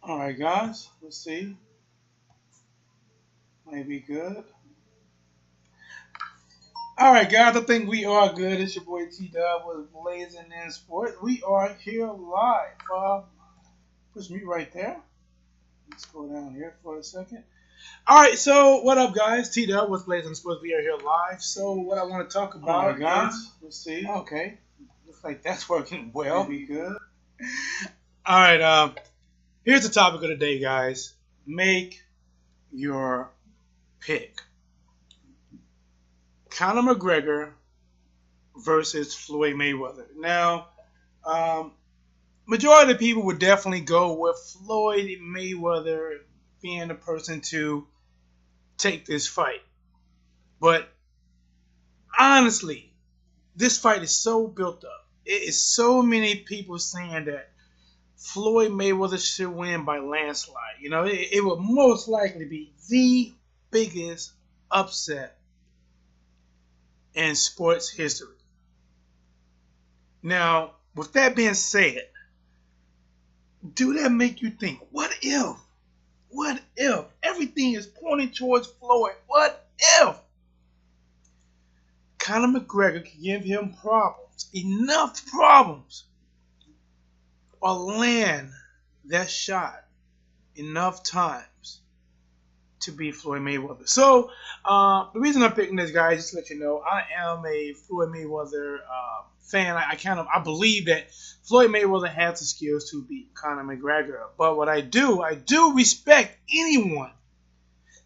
All right, guys. Let's see. Maybe good. All right, guys. I think we are good. It's your boy T Dub with Blazing in Sports. We are here live. Push me right there. Let's go down here for a second. All right. So, what up, guys? T Dub with Blazing in Sports. We are here live. So, what I want to talk about, all right, guys. Let's see. Okay. Looks like that's working well. Maybe good. All right. Here's the topic of the day, guys. Make your pick. Conor McGregor versus Floyd Mayweather. Now, majority of the people would definitely go with Floyd Mayweather being the person to take this fight. But honestly, this fight is so built up. It is so many people saying that Floyd Mayweather should win by landslide. You know, it would most likely be the biggest upset in sports history. Now, with that being said, do that make you think, what if? What if? Everything is pointing towards Floyd. What if? Conor McGregor can give him problems, enough problems, or land that shot enough times to beat Floyd Mayweather. So, the reason I'm picking this guy, just to let you know, I am a Floyd Mayweather fan. I believe that Floyd Mayweather has the skills to beat Conor McGregor. But what I do respect anyone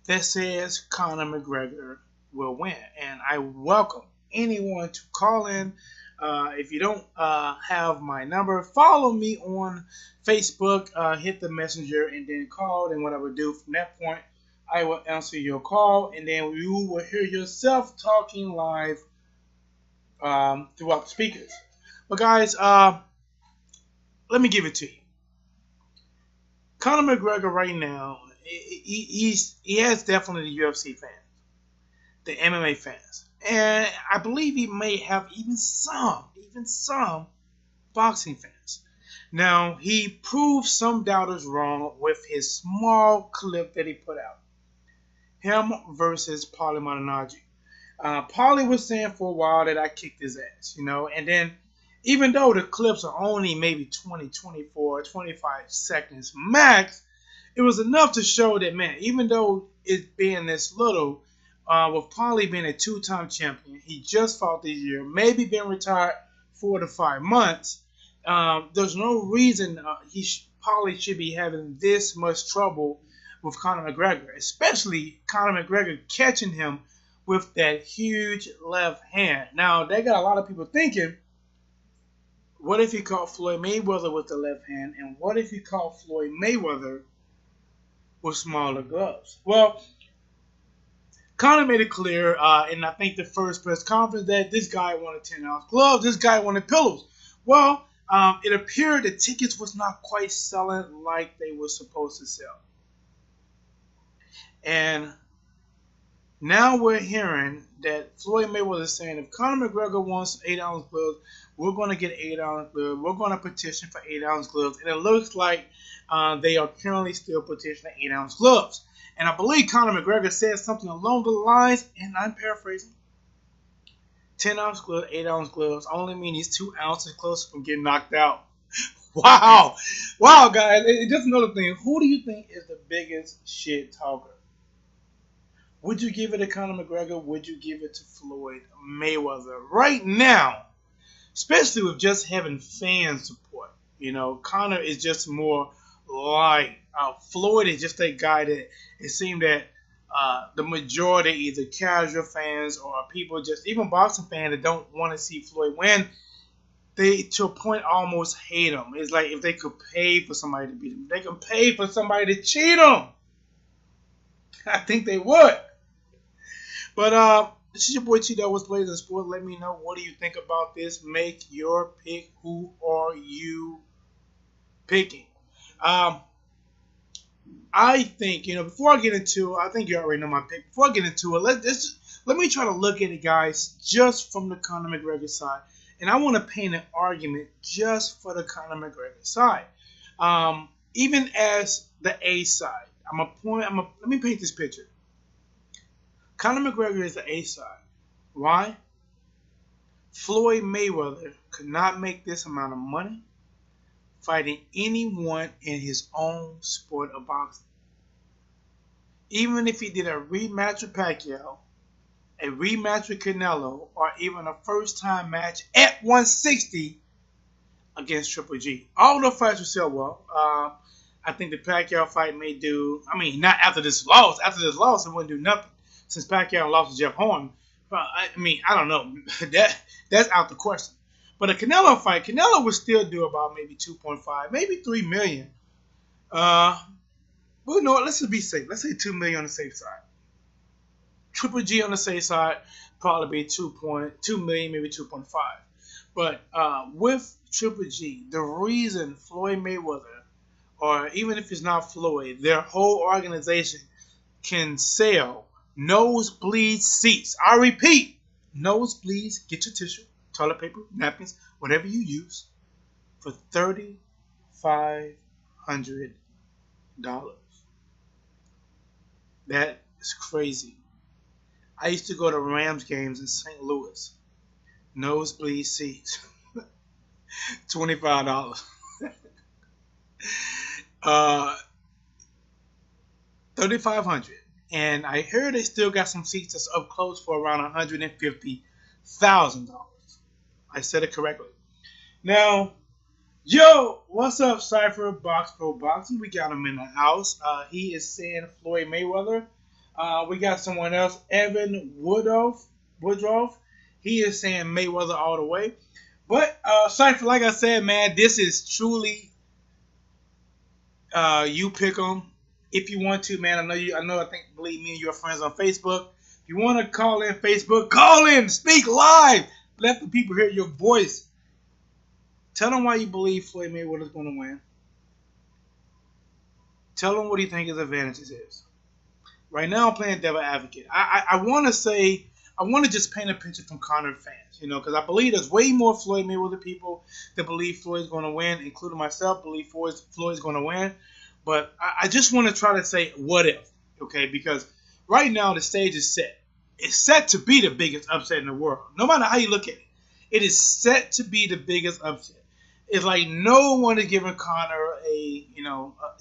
that says Conor McGregor will win, and I welcome anyone to call in. If you don't have my number, follow me on Facebook, hit the messenger, and then call. And what I would do from that point, I will answer your call, and then you will hear yourself talking live throughout the speakers. But guys, let me give it to you. Conor McGregor right now, he has definitely the UFC fans, the MMA fans, and I believe he may have even some boxing fans. Now, he proved some doubters wrong with his small clip that he put out. Him versus Paulie Malignaggi. Paulie was saying for a while that I kicked his ass, you know, and then even though the clips are only maybe 20, 24, 25 seconds max, it was enough to show that, man, even though it being this little, with Paulie being a two-time champion, he just fought this year, maybe been retired 4 to 5 months, there's no reason Paulie should be having this much trouble with Conor McGregor, especially Conor McGregor catching him with that huge left hand. Now, they got a lot of people thinking, what if he caught Floyd Mayweather with the left hand, and what if he caught Floyd Mayweather with smaller gloves? Well, Conor made it clear, in I think the first press conference, that this guy wanted 10-ounce gloves, this guy wanted pillows. Well, it appeared the tickets was not quite selling like they were supposed to sell. And now we're hearing that Floyd Mayweather is saying if Conor McGregor wants 8-ounce gloves, we're going to get 8-ounce gloves. We're going to petition for 8-ounce gloves. And it looks like they are currently still petitioning 8-ounce gloves. And I believe Conor McGregor said something along the lines, and I'm paraphrasing, 10-ounce gloves, 8-ounce gloves only mean he's 2 ounces closer from getting knocked out. Wow. Wow, guys. Just another thing. Who do you think is the biggest shit talker? Would you give it to Conor McGregor? Would you give it to Floyd Mayweather? Right now, especially with just having fan support, you know, Conor is just more like Floyd is just a guy that it seemed that the majority, either casual fans or people just even boxing fans that don't want to see Floyd win, they to a point almost hate him. It's like if they could pay for somebody to beat him, they could pay for somebody to cheat him. I think they would. But this is your boy T that was Blazing Sport. Let me know, what do you think about this? Make your pick. Who are you picking? I think, before I get into it, I think you already know my pick. Before I get into it, let me try to look at it, guys, just from the Conor McGregor side. And I want to paint an argument just for the Conor McGregor side. even as the A side. Let me paint this picture. Conor McGregor is the A side. Why? Floyd Mayweather could not make this amount of money fighting anyone in his own sport of boxing. Even if he did a rematch with Pacquiao, a rematch with Canelo, or even a first time match at 160 against Triple G. All the fights will sell well. I think the Pacquiao fight may do, I mean, not after this loss. After this loss, it wouldn't do nothing since Pacquiao lost to Jeff Horn. But, I don't know. That's out the question. But a Canelo fight, Canelo would still do about maybe 2.5, maybe 3 million. Well, you know what? Let's just be safe. Let's say 2 million on the safe side. Triple G on the safe side, probably be 2.2 million, maybe 2.5. But with Triple G, the reason Floyd Mayweather, or even if it's not Floyd, their whole organization can sell nosebleed seats. I repeat, nosebleeds, get your tissue, toilet paper, napkins, whatever you use, for $3,500. That is crazy. I used to go to Rams games in St. Louis. Nosebleed seats. $25. 3,500. And I heard they still got some seats that's up close for around $150,000. I said it correctly. Now, yo, what's up, Cypher Box Pro Boxing? We got him in the house. He is saying Floyd Mayweather. We got someone else, Evan Woodruff. He is saying Mayweather all the way. But, Cypher, like I said, man, this is truly you pick them if you want to, man. I think, believe me, you're friends on Facebook. If you want to call in Facebook, call in, speak live. Let the people hear your voice. Tell them why you believe Floyd Mayweather is going to win. Tell them what you think his advantages is. Right now, I'm playing devil advocate. I want to just paint a picture from Conor fans, because I believe there's way more Floyd Mayweather people that believe Floyd's going to win, including myself, believe Floyd's going to win. But I just want to try to say, what if, okay? Because right now, the stage is set. It's set to be the biggest upset in the world. No matter how you look at it, it is set to be the biggest upset. It's like no one is giving Conor a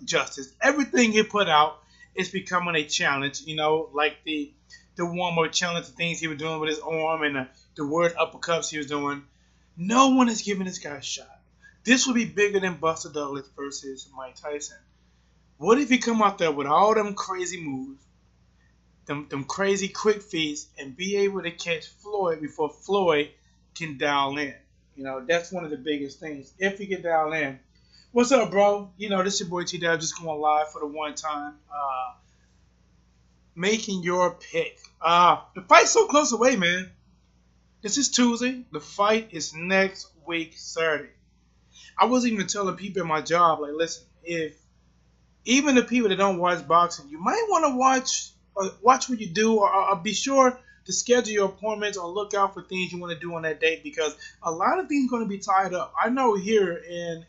justice. Everything he put out is becoming a challenge. Like the warm-up challenge, the things he was doing with his arm and the word uppercuts he was doing. No one is giving this guy a shot. This would be bigger than Buster Douglas versus Mike Tyson. What if he come out there with all them crazy moves, them crazy quick feeds, and be able to catch Floyd before Floyd can dial in? That's one of the biggest things. If he can dial in. What's up, bro? This your boy T-Dab, just going live for the one time. Making your pick. The fight's so close away, man. This is Tuesday. The fight is next week, Saturday. I was even telling people at my job, like, listen, even the people that don't watch boxing, you might want to watch what you do, or be sure to schedule your appointments or look out for things you want to do on that date, because a lot of things are going to be tied up. I know here in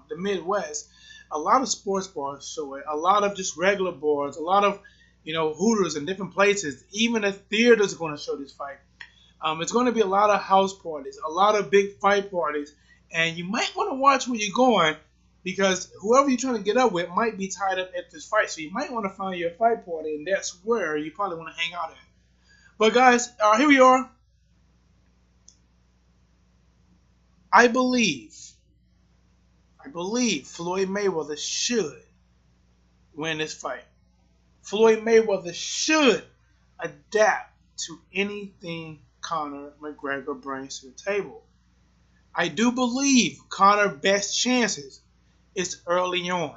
the Midwest, a lot of sports bars show it, a lot of just regular bars, a lot of Hooters and different places. Even the theaters are going to show this fight. It's going to be a lot of house parties, a lot of big fight parties, and you might want to watch where you're going, because whoever you're trying to get up with might be tied up at this fight. So you might want to find your fight party, and that's where you probably want to hang out at. But guys, here we are. I believe Floyd Mayweather should win this fight. Floyd Mayweather should adapt to anything Conor McGregor brings to the table. I do believe Conor's best chances is early on,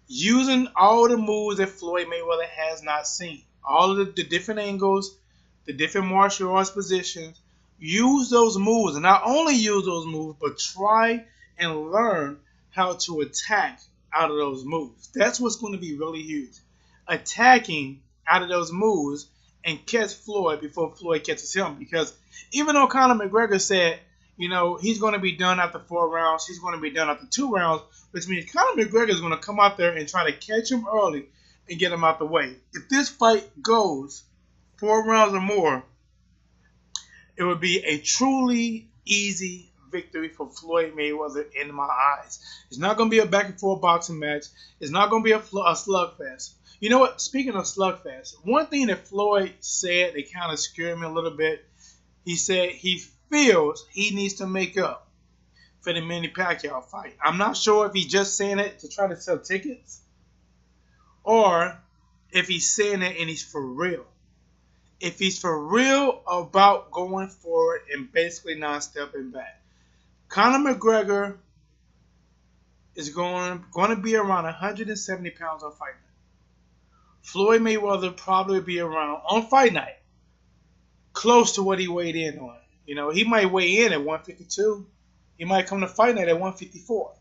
using all the moves that Floyd Mayweather has not seen. All of the different angles, the different martial arts positions. Use those moves, and not only use those moves, but try and learn how to attack out of those moves. That's what's going to be really huge. Attacking out of those moves and catch Floyd before Floyd catches him. Because even though Conor McGregor said, he's going to be done after 4 rounds, he's going to be done after 2 rounds, which means Conor McGregor is going to come out there and try to catch him early and get him out the way. If this fight goes 4 rounds or more, it would be a truly easy victory for Floyd Mayweather in my eyes. It's not going to be a back and forth boxing match. It's not going to be a slugfest. You know what? Speaking of slugfest, one thing that Floyd said that kind of scared me a little bit, he said he feels he needs to make up for the Manny Pacquiao fight. I'm not sure if he's just saying it to try to sell tickets or if he's saying it and he's for real. If he's for real about going forward and basically not stepping back. Conor McGregor is going to be around 170 pounds on fight night. Floyd Mayweather probably be around on fight night close to what he weighed in on. You know, he might weigh in at 152. He might come to fight night at 154.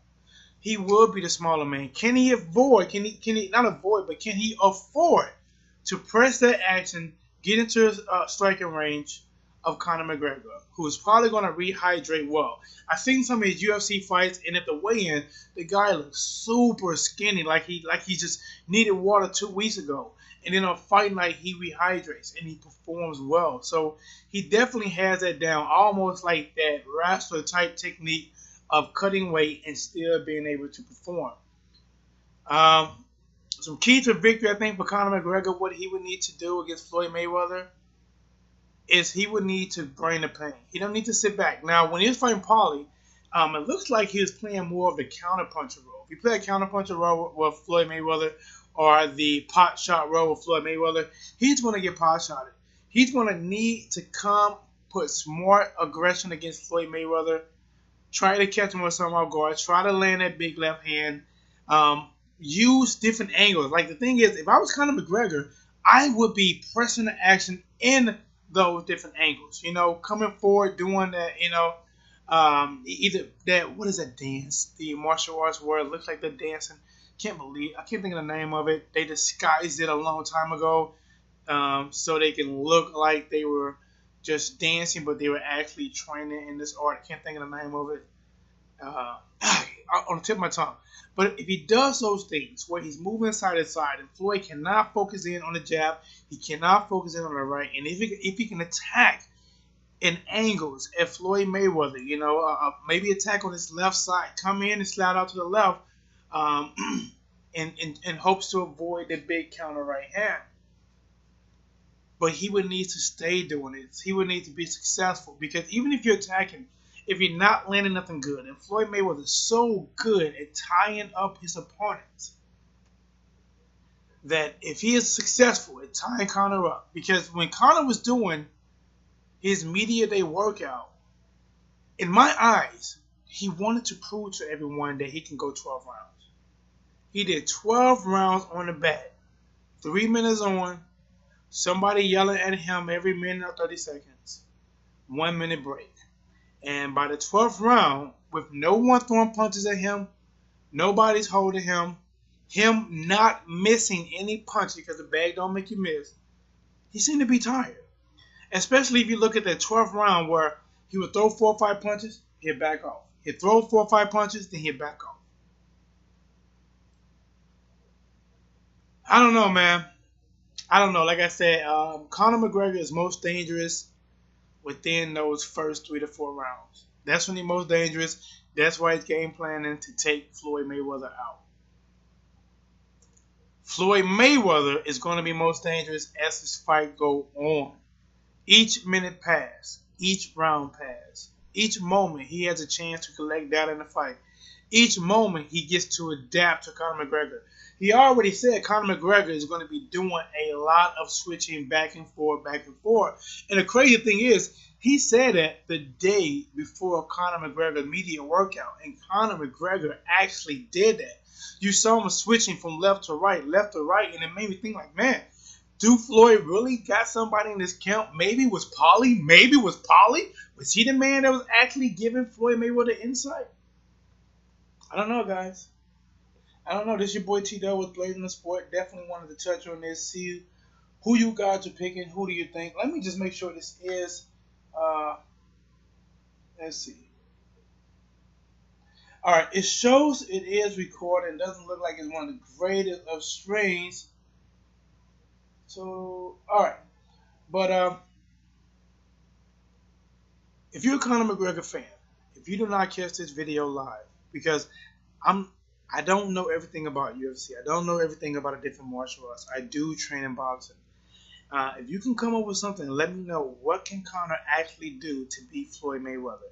He will be the smaller man. Can he avoid? Can he not avoid? But can he afford to press that action, get into his striking range of Conor McGregor, who is probably going to rehydrate well? I've seen some of his UFC fights, and at the weigh-in, the guy looks super skinny, like he just needed water 2 weeks ago. And then on fight night, he rehydrates and he performs well. So he definitely has that down, almost like that wrestler type technique of cutting weight and still being able to perform. Some key to victory, I think, for Conor McGregor, what he would need to do against Floyd Mayweather is he would need to bring the pain. He don't need to sit back. Now, when he was fighting Paulie, it looks like he was playing more of the counterpuncher role. If you play a counterpuncher role with Floyd Mayweather or the pot shot role with Floyd Mayweather, he's going to get pot shotted. He's going to need to come, put smart aggression against Floyd Mayweather, try to catch him with some off guard, try to land that big left hand, use different angles. Like the thing is, if I was Conor McGregor, I would be pressing the action in those different angles. You know, coming forward, doing that, you know, either that, what is that dance? The martial arts where it looks like they're dancing. I can't think of the name of it. They disguised it a long time ago so they can look like they were just dancing, but they were actually training in this art. I can't think of the name of it on the tip of my tongue. But if he does those things where he's moving side to side and Floyd cannot focus in on the jab, he cannot focus in on the right, and if he can attack in angles at Floyd Mayweather, you know, maybe attack on his left side, come in and slide out to the left, in hopes to avoid the big counter right hand. But he would need to stay doing it. He would need to be successful because even if you're attacking, if you're not landing nothing good, and Floyd Mayweather is so good at tying up his opponents that if he is successful at tying Conor up, because when Conor was doing his media day workout, in my eyes, he wanted to prove to everyone that he can go 12 rounds. He did 12 rounds on the bat, 3 minutes on, somebody yelling at him every minute or 30 seconds, 1 minute break. And by the 12th round, with no one throwing punches at him, nobody's holding him, him not missing any punch because the bag don't make you miss, he seemed to be tired. Especially if you look at that 12th round where he would throw 4 or 5 punches, he'd back off. He'd throw 4 or 5 punches, then he'd back off. I don't know, man. I don't know. Like I said, Conor McGregor is most dangerous within those first 3 to 4 rounds. That's when he's most dangerous. That's why he's game planning to take Floyd Mayweather out. Floyd Mayweather is going to be most dangerous as this fight goes on. Each minute pass, each round pass, each moment he has a chance to collect data in the fight. Each moment he gets to adapt to Conor McGregor. He already said Conor McGregor is going to be doing a lot of switching back and forth, back and forth. And the crazy thing is, he said that the day before Conor McGregor's media workout, and Conor McGregor actually did that. You saw him switching from left to right, and it made me think like, man, do Floyd really got somebody in this camp? Maybe it was Paulie. Was he the man that was actually giving Floyd Mayweather insight? I don't know, guys. I don't know. This is your boy T-Dub with Blazing the Sport. Definitely wanted to touch on this. See who you guys are picking. Who do you think? Let me just make sure this is. Let's see. All right, it shows it is recording. Doesn't look like it's one of the greatest of strains. So, all right, but if you're a Conor McGregor fan, if you do not catch this video live, because I'm I don't know everything about UFC. I don't know everything about a different martial arts. I do train in boxing. If you can come up with something, let me know what can Conor actually do to beat Floyd Mayweather.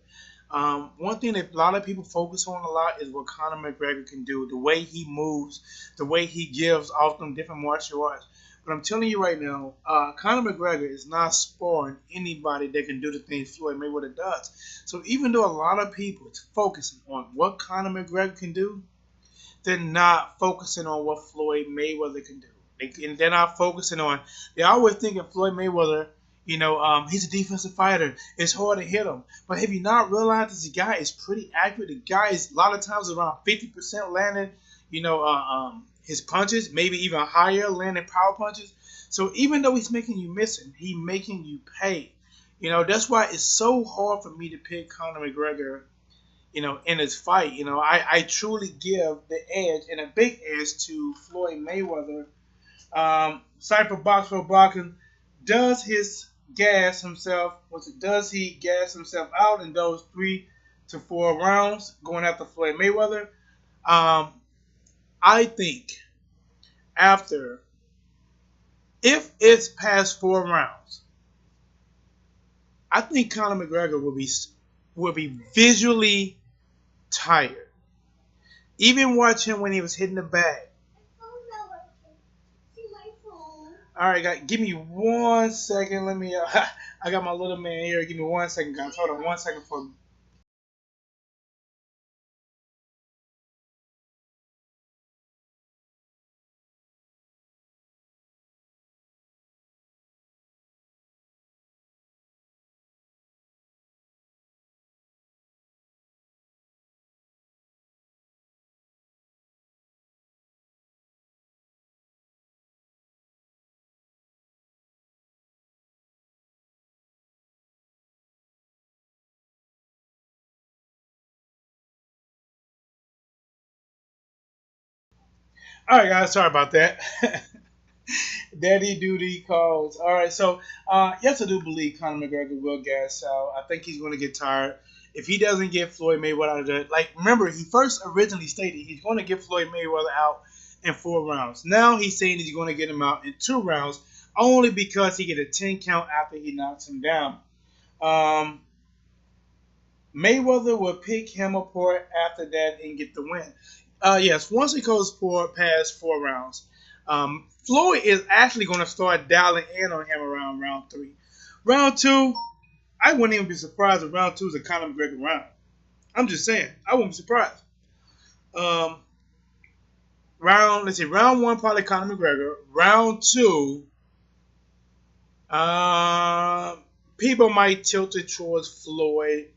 One thing that a lot of people focus on a lot is what Conor McGregor can do, the way he moves, the way he gives off them different martial arts. But I'm telling you right now, Conor McGregor is not sparring anybody that can do the things Floyd Mayweather does. So even though a lot of people are focusing on what Conor McGregor can do, they're not focusing on what Floyd Mayweather can do. They're not focusing on. They're always thinking Floyd Mayweather. He's a defensive fighter. It's hard to hit him. But have you not realized this guy is pretty accurate? The guy is a lot of times around 50% landing. His punches, maybe even higher landing power punches. So even though he's making you missing, he's making you pay. That's why it's so hard for me to pick Conor McGregor in his fight. I truly give the edge and a big edge to Floyd Mayweather. Cypher Box for Boxing does his gas himself. Does he gas himself out in those 3 to 4 rounds going after Floyd Mayweather? I think after, if it's past 4 rounds, I think Conor McGregor will be visually tired. Even watch him when he was hitting the bag. All right, guys, give me 1 second. Let me. I got my little man here. Give me 1 second, guys. Hold on 1 second for me. All right, guys. Sorry about that. Daddy duty calls. All right, so yes, I do believe Conor McGregor will gas out. I think he's going to get tired if he doesn't get Floyd Mayweather out of the. Remember, he first originally stated he's going to get Floyd Mayweather out in 4 rounds. Now he's saying he's going to get him out in 2 rounds, only because he get a 10 count after he knocks him down. Um, Mayweather will pick him apart after that and get the win. Yes, once it goes past 4 rounds, Floyd is actually going to start dialing in on him around round 3. Round 2, I wouldn't even be surprised if round 2 is a Conor McGregor round. I'm just saying, I wouldn't be surprised. Um, round 1 probably Conor McGregor. Round 2, people might tilt it towards Floyd.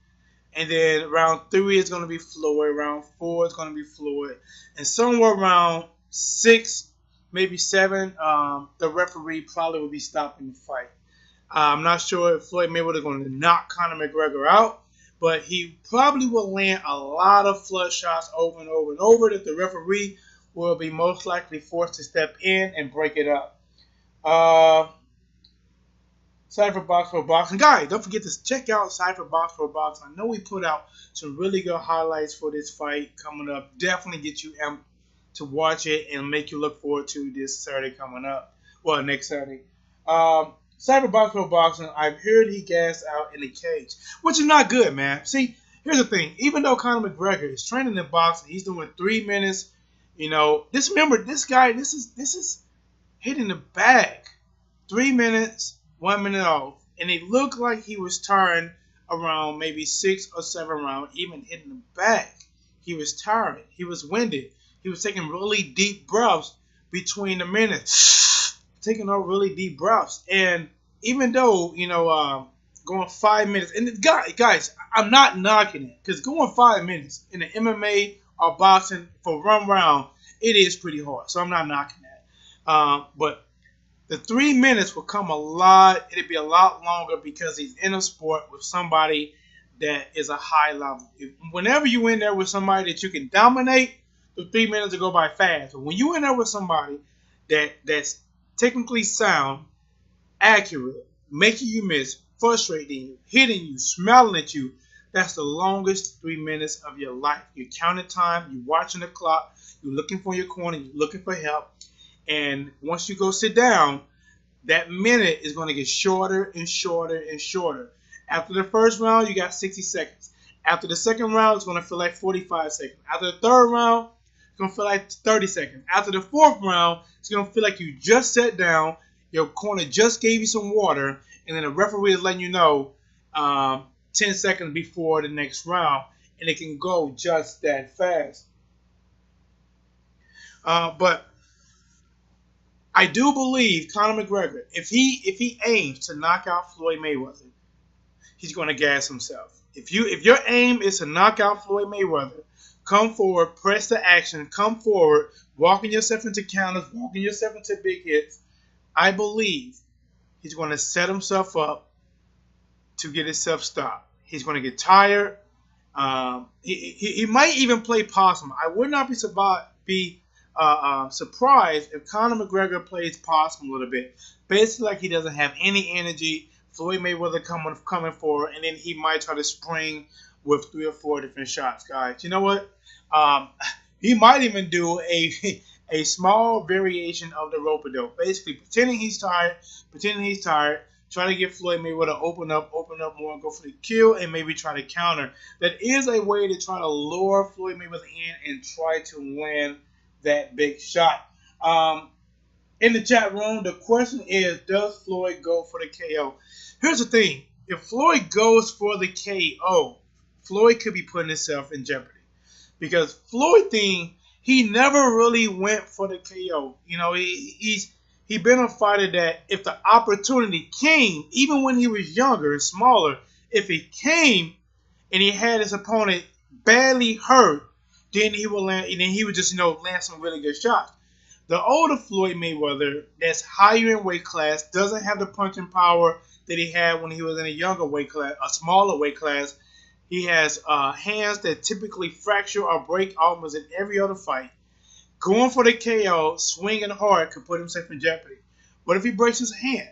And then round 3 is going to be Floyd. Round 4 is going to be Floyd. And somewhere around 6, maybe 7, the referee probably will be stopping the fight. I'm not sure if Floyd Mayweather is going to knock Conor McGregor out, but he probably will land a lot of flush shots over and over and over that the referee will be most likely forced to step in and break it up. Cypher Box for Boxing. Guys, don't forget to check out Cypher Box for Boxing. I know we put out some really good highlights for this fight coming up. Definitely get you amped to watch it and make you look forward to this Saturday coming up. Well, next Saturday. Cypher Box for Boxing, I've heard he gassed out in the cage, which is not good, man. See, here's the thing. Even though Conor McGregor is training in boxing, he's doing 3 minutes. This guy, this is hitting the bag. 3 minutes. 1 minute off, and it looked like he was tiring around maybe 6 or 7 rounds, even hitting the back. He was tired. He was winded. He was taking really deep breaths between the minutes, taking out really deep breaths. And even though going 5 minutes, and guys, I'm not knocking it because going 5 minutes in the MMA or boxing for 1 round, it is pretty hard. So I'm not knocking that, but the 3 minutes will come a lot. It'll be a lot longer because he's in a sport with somebody that is a high level. Whenever you in there with somebody that you can dominate, the 3 minutes will go by fast. But when you in there with somebody that's technically sound, accurate, making you miss, frustrating you, hitting you, smiling at you, that's the longest 3 minutes of your life. You're counting time, you're watching the clock, you're looking for your corner, you're looking for help. And once you go sit down, that minute is going to get shorter and shorter and shorter. After the first round, you got 60 seconds. After the second round, it's going to feel like 45 seconds. After the third round, it's going to feel like 30 seconds. After the fourth round, it's going to feel like you just sat down, your corner just gave you some water, and then the referee is letting you know 10 seconds before the next round, and it can go just that fast. But I do believe Conor McGregor, if he aims to knock out Floyd Mayweather, he's going to gas himself. If your aim is to knock out Floyd Mayweather, come forward, press the action, come forward, walking yourself into counters, walking yourself into big hits. I believe he's going to set himself up to get himself stopped. He's going to get tired. He might even play possum. I would not be surprised if Conor McGregor plays possum a little bit. Basically, like he doesn't have any energy. Floyd Mayweather coming forward, and then he might try to spring with 3 or 4 different shots, guys. You know what? He might even do a small variation of the rope-a-dope. Basically, pretending he's tired, trying to get Floyd Mayweather to open up more and go for the kill and maybe try to counter. That is a way to try to lure Floyd Mayweather in and try to land that big shot. In the chat room, the question is, does Floyd go for the KO? Here's the thing. If Floyd goes for the KO, Floyd could be putting himself in jeopardy. Because Floyd he never really went for the KO. You know, he's been a fighter that if the opportunity came, even when he was younger and smaller, if it came and he had his opponent badly hurt, then he would just land some really good shots. The older Floyd Mayweather, that's higher in weight class, doesn't have the punching power that he had when he was in a younger weight class, a smaller weight class. He has hands that typically fracture or break almost in every other fight. Going for the KO, swinging hard, could put himself in jeopardy. What if he breaks his hand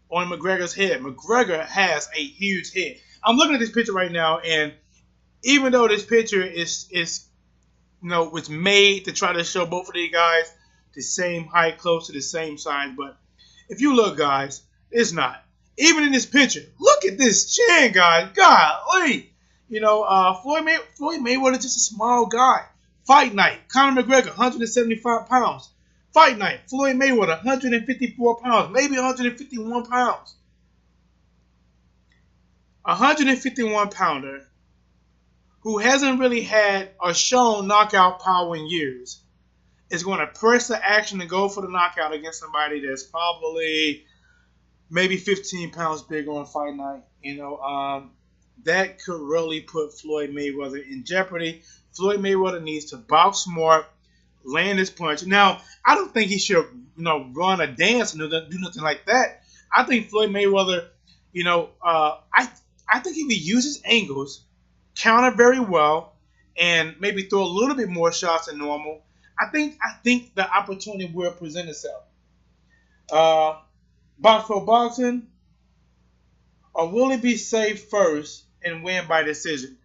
on McGregor's head? McGregor has a huge head. I'm looking at this picture right now, and even though this picture is was made to try to show both of these guys the same height, close to the same size, but if you look, guys, it's not. Even in this picture, look at this chin, guys. Golly. Floyd Mayweather is just a small guy. Fight night, Conor McGregor, 175 pounds. Fight night, Floyd Mayweather, 154 pounds, maybe 151 pounds. 151 pounder who hasn't really had or shown knockout power in years is going to press the action and go for the knockout against somebody that's probably maybe 15 pounds bigger on fight night. That could really put Floyd Mayweather in jeopardy. Floyd Mayweather needs to box smart, land his punch. Now, I don't think he should, run a dance and do nothing like that. I think Floyd Mayweather, I think if he uses angles, counter very well, and maybe throw a little bit more shots than normal, I think the opportunity will present itself. Box for boxing, or will he be safe first and win by decision?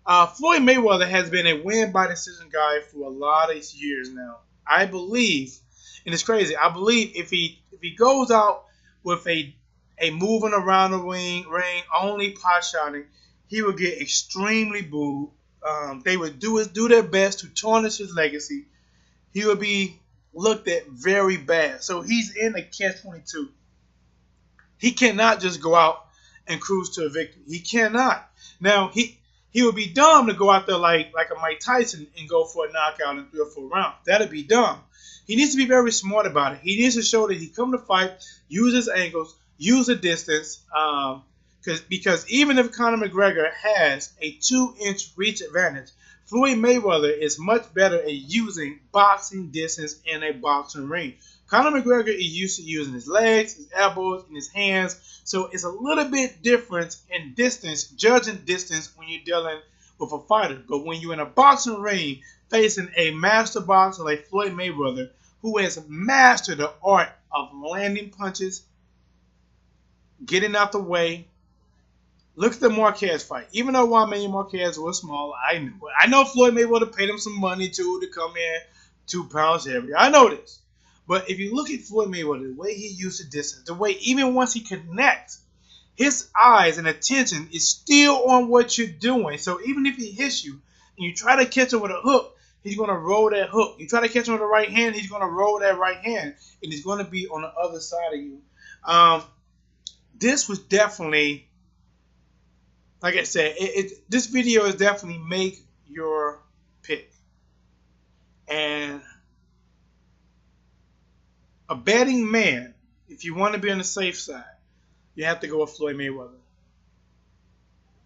Floyd Mayweather has been a win by decision guy for a lot of years now. I believe, and it's crazy, I believe if he goes out with a moving around the ring, only pot shotting, he would get extremely booed. They would do their best to tarnish his legacy. He would be looked at very bad. So he's in a catch-22. He cannot just go out and cruise to a victory. He cannot. Now, he would be dumb to go out there like a Mike Tyson and go for a knockout in 3 or 4 rounds. That'd be dumb. He needs to be very smart about it. He needs to show that he come to fight, use his angles, use the distance. Because even if Conor McGregor has a 2-inch reach advantage, Floyd Mayweather is much better at using boxing distance in a boxing ring. Conor McGregor is used to using his legs, his elbows, and his hands, so it's a little bit different in distance, judging distance when you're dealing with a fighter. But when you're in a boxing ring facing a master boxer like Floyd Mayweather, who has mastered the art of landing punches, getting out the way. Look at the Marquez fight. Even though Juan Manuel Marquez was small, I know Floyd Mayweather paid him some money to come in 2 pounds heavier. I know this. But if you look at Floyd Mayweather, the way he used the distance, the way even once he connects, his eyes and attention is still on what you're doing. So even if he hits you and you try to catch him with a hook, he's going to roll that hook. You try to catch him with the right hand, he's going to roll that right hand, and he's going to be on the other side of you. This was definitely, like I said, this video is definitely make your pick. And a betting man, if you want to be on the safe side, you have to go with Floyd Mayweather.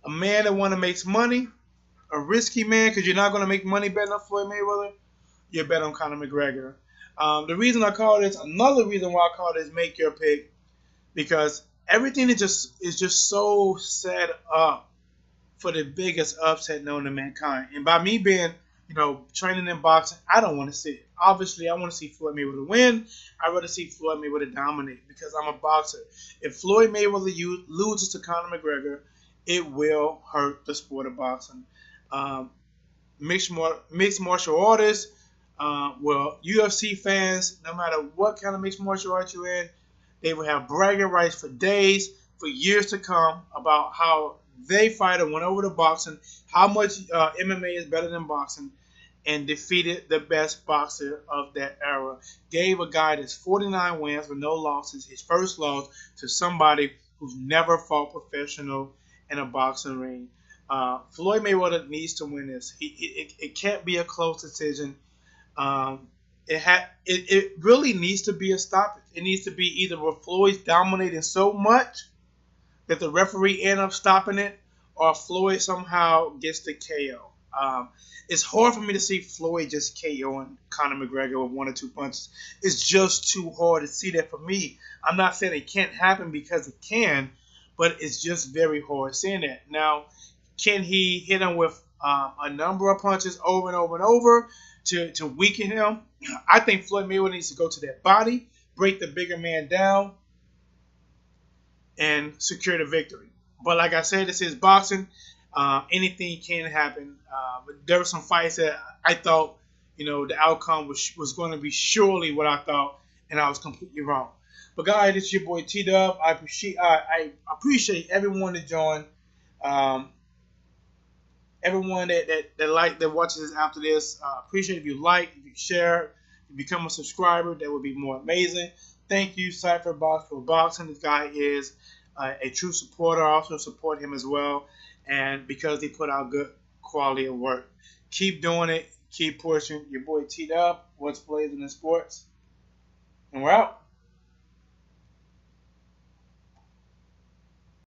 A man that want to make money, a risky man, because you're not going to make money betting on Floyd Mayweather, you bet on Conor McGregor. The reason I call this, another reason why I call this make your pick, because everything is just so set up for the biggest upset known to mankind. And by me being, training in boxing, I don't want to see it. Obviously, I want to see Floyd Mayweather win. I'd rather see Floyd Mayweather dominate because I'm a boxer. If Floyd Mayweather loses to Conor McGregor, it will hurt the sport of boxing. Mixed martial artists, UFC fans, no matter what kind of mixed martial arts you're in, they will have bragging rights for days, for years to come about how they fighter went over to boxing, how much MMA is better than boxing, and defeated the best boxer of that era. Gave a guy that's 49 wins with no losses, his first loss, to somebody who's never fought professional in a boxing ring. Floyd Mayweather needs to win this. It can't be a close decision. It really needs to be a stoppage. It needs to be either where Floyd's dominating so much that the referee ends up stopping it, or Floyd somehow gets the KO. It's hard for me to see Floyd just KOing Conor McGregor with 1 or 2 punches. It's just too hard to see that for me. I'm not saying it can't happen, because it can, but it's just very hard seeing that. Now, can he hit him with a number of punches over and over and over to weaken him? I think Floyd Mayweather needs to go to that body, break the bigger man down, and secure the victory. But like I said, this is boxing. Anything can happen. But there were some fights that I thought, the outcome was going to be surely what I thought, and I was completely wrong. But guys, it's your boy T-Dub. I appreciate everyone that joined. Everyone that watches this after this. Appreciate if you like, if you share, if you become a subscriber. That would be more amazing. Thank you, Cypher Box, for boxing. This guy is a true supporter. I also support him as well, and because he put out good quality of work. Keep doing it. Keep pushing. Your boy T-Dub. What's blazing in sports? And we're out.